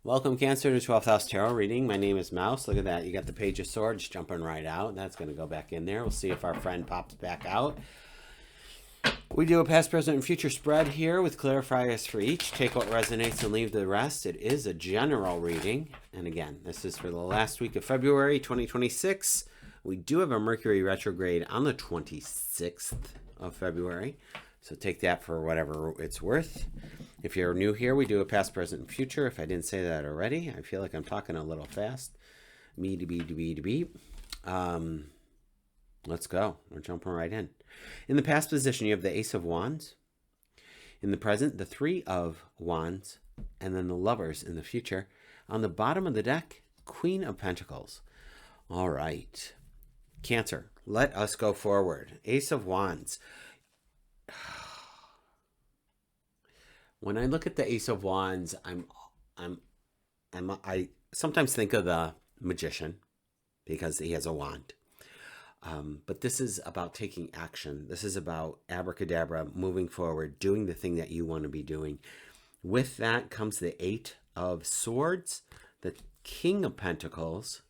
Welcome, Cancer, to 12th House Tarot reading. My name is Mouse. Look at that. You got the Page of Swords jumping right out. That's going to go back in there. We'll see if our friend pops back out. We do a past, present, and future spread here with clarifiers for each. Take what resonates and leave the rest. It is a general reading. And again, this is for the last week of February 2026. We do have a Mercury retrograde on the 26th of February. So take that for whatever it's worth. If you're new here, we do a past, present, and future. If I didn't say that already, I feel like I'm talking a little fast. Let's go. We're jumping right in. In the past position, you have the Ace of Wands. In the present, the Three of Wands. And then the Lovers in the future. On the bottom of the deck, Queen of Pentacles. All right. Cancer, let us go forward. Ace of Wands. When I look at the Ace of Wands, I sometimes think of the Magician because he has a wand. But this is about taking action. This is about abracadabra, moving forward, doing the thing that you want to be doing. With that comes the Eight of Swords, the King of Pentacles,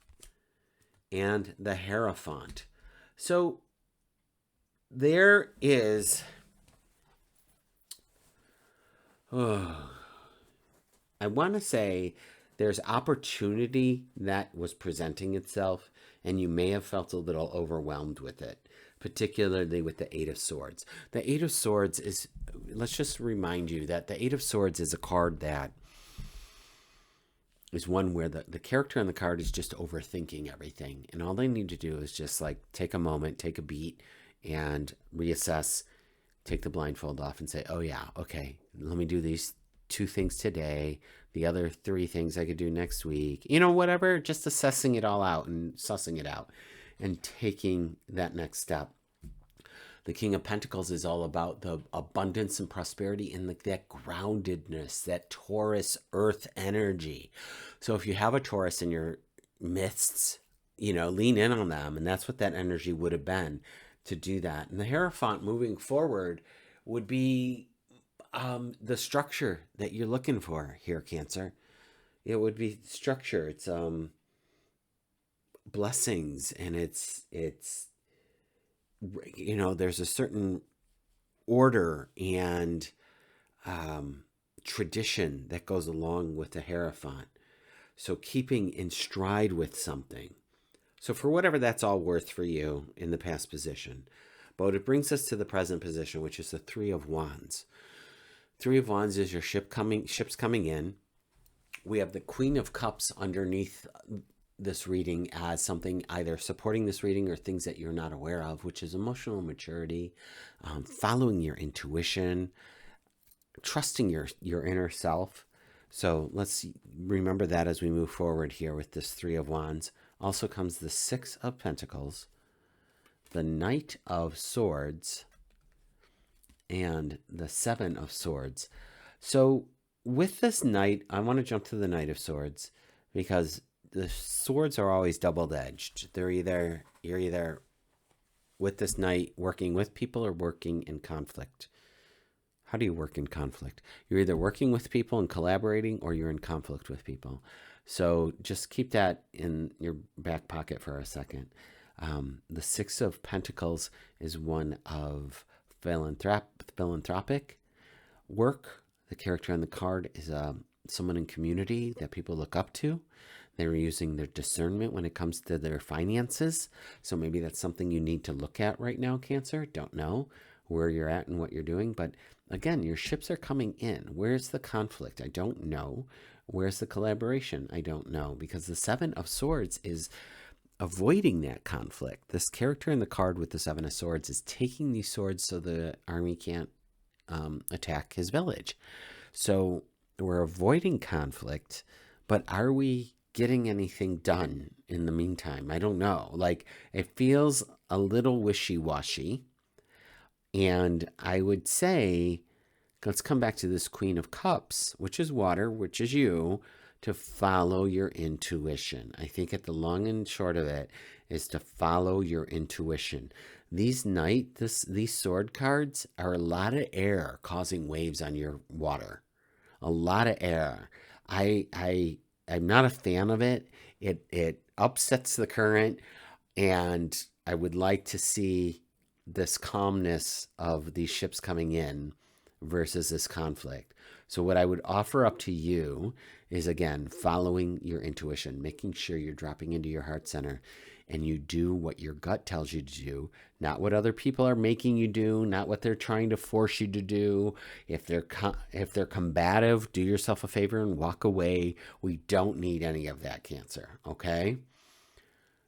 and the Hierophant. So there is... I want to say there's opportunity that was presenting itself, and you may have felt a little overwhelmed with it, particularly with the Eight of Swords. The Eight of Swords is, let's just remind you that the Eight of Swords is a card that is one where the character on the card is just overthinking everything. And all they need to do is just like take a moment, take a beat, and reassess, take the blindfold off and say, oh yeah, okay, let me do these 2 things today, the other 3 things I could do next week, whatever, just assessing it all out and sussing it out and taking that next step. The King of Pentacles is all about the abundance and prosperity and that groundedness, that Taurus earth energy. So if you have a Taurus in your midst, lean in on them. And that's what that energy would have been to do that. And the Hierophant moving forward would be the structure that you're looking for here, Cancer. It would be structure. It's blessings, and it's there's a certain order and tradition that goes along with the Hierophant. So keeping in stride with something. So for whatever that's all worth for you in the past position. But it brings us to the present position, which is the Three of Wands. Three of Wands is your ships coming in. We have the Queen of Cups underneath this reading as something either supporting this reading or things that you're not aware of, which is emotional maturity, following your intuition, trusting your inner self. So let's remember that as we move forward here with this Three of Wands. Also comes the Six of Pentacles, the Knight of Swords, and the Seven of Swords. So with this Knight, I want to jump to the Knight of Swords because the swords are always double-edged. You're either with this Knight working with people or working in conflict. How do you work in conflict? You're either working with people and collaborating, or you're in conflict with people. So just keep that in your back pocket for a second. The Six of Pentacles is one of philanthropic work. The character on the card is someone in community that people look up to. They're using their discernment when it comes to their finances. So maybe that's something you need to look at right now, Cancer. Don't know where you're at and what you're doing. But again, your ships are coming in. Where's the conflict? I don't know. Where's the collaboration? I don't know. Because the Seven of Swords is avoiding that conflict. This character in the card with the Seven of Swords is taking these swords so the army can't attack his village. So we're avoiding conflict, but are we getting anything done in the meantime? I don't know. Like, it feels a little wishy-washy. And I would say, let's come back to this Queen of Cups, which is water, which is you, to follow your intuition. I think at the long and short of it is to follow your intuition. These sword cards are a lot of air causing waves on your water. A lot of air. I I'm not a fan of it. It upsets the current, and I would like to see this calmness of these ships coming in versus this conflict. So what I would offer up to you is, again, following your intuition, making sure you're dropping into your heart center and you do what your gut tells you to do, not what other people are making you do, not what they're trying to force you to do. If they're combative, do yourself a favor and walk away. We don't need any of that, Cancer, okay?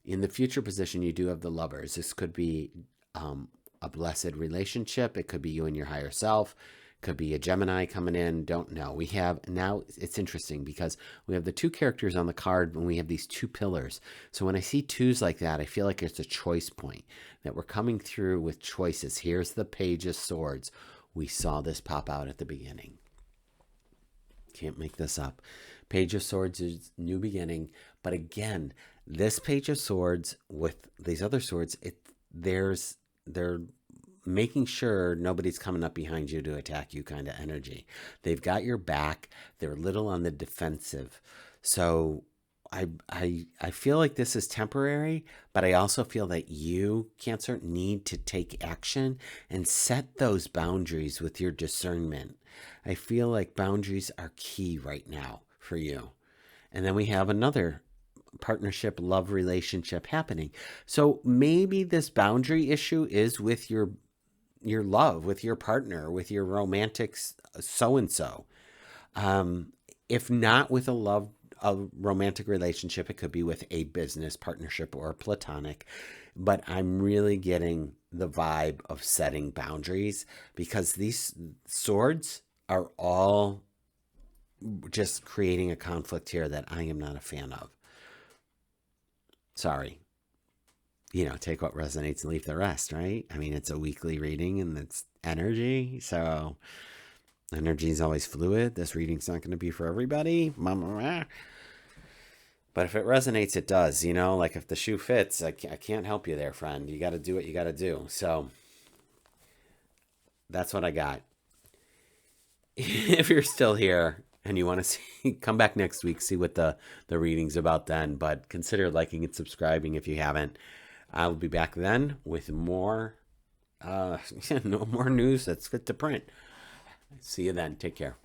In the future position, you do have the Lovers. This could be a blessed relationship. It could be you and your higher self. Could be a Gemini coming in. Don't know. We have now, it's interesting because we have the two characters on the card and we have these two pillars. So when I see twos like that, I feel like it's a choice point, that we're coming through with choices. Here's the Page of Swords. We saw this pop out at the beginning. Can't make this up. Page of Swords is new beginning. But again, this Page of Swords with these other swords, they're making sure nobody's coming up behind you to attack you kind of energy. They've got your back. They're a little on the defensive. So I feel like this is temporary, but I also feel that you, Cancer, need to take action and set those boundaries with your discernment. I feel like boundaries are key right now for you. And then we have another partnership, love relationship happening. So maybe this boundary issue is with your love, with your partner, with your romantic so-and-so. If not with a romantic relationship, it could be with a business partnership or platonic. But I'm really getting the vibe of setting boundaries because these swords are all just creating a conflict here that I am not a fan of. Sorry. Take what resonates and leave the rest, right? I mean, it's a weekly reading and it's energy. So energy is always fluid. This reading's not going to be for everybody. But if it resonates, it does. Like if the shoe fits, I can't help you there, friend. You got to do what you got to do. So that's what I got. If you're still here and you want to come back next week, see what the reading's about then. But consider liking and subscribing if you haven't. I'll be back then with more, no more news that's fit to print. See you then. Take care.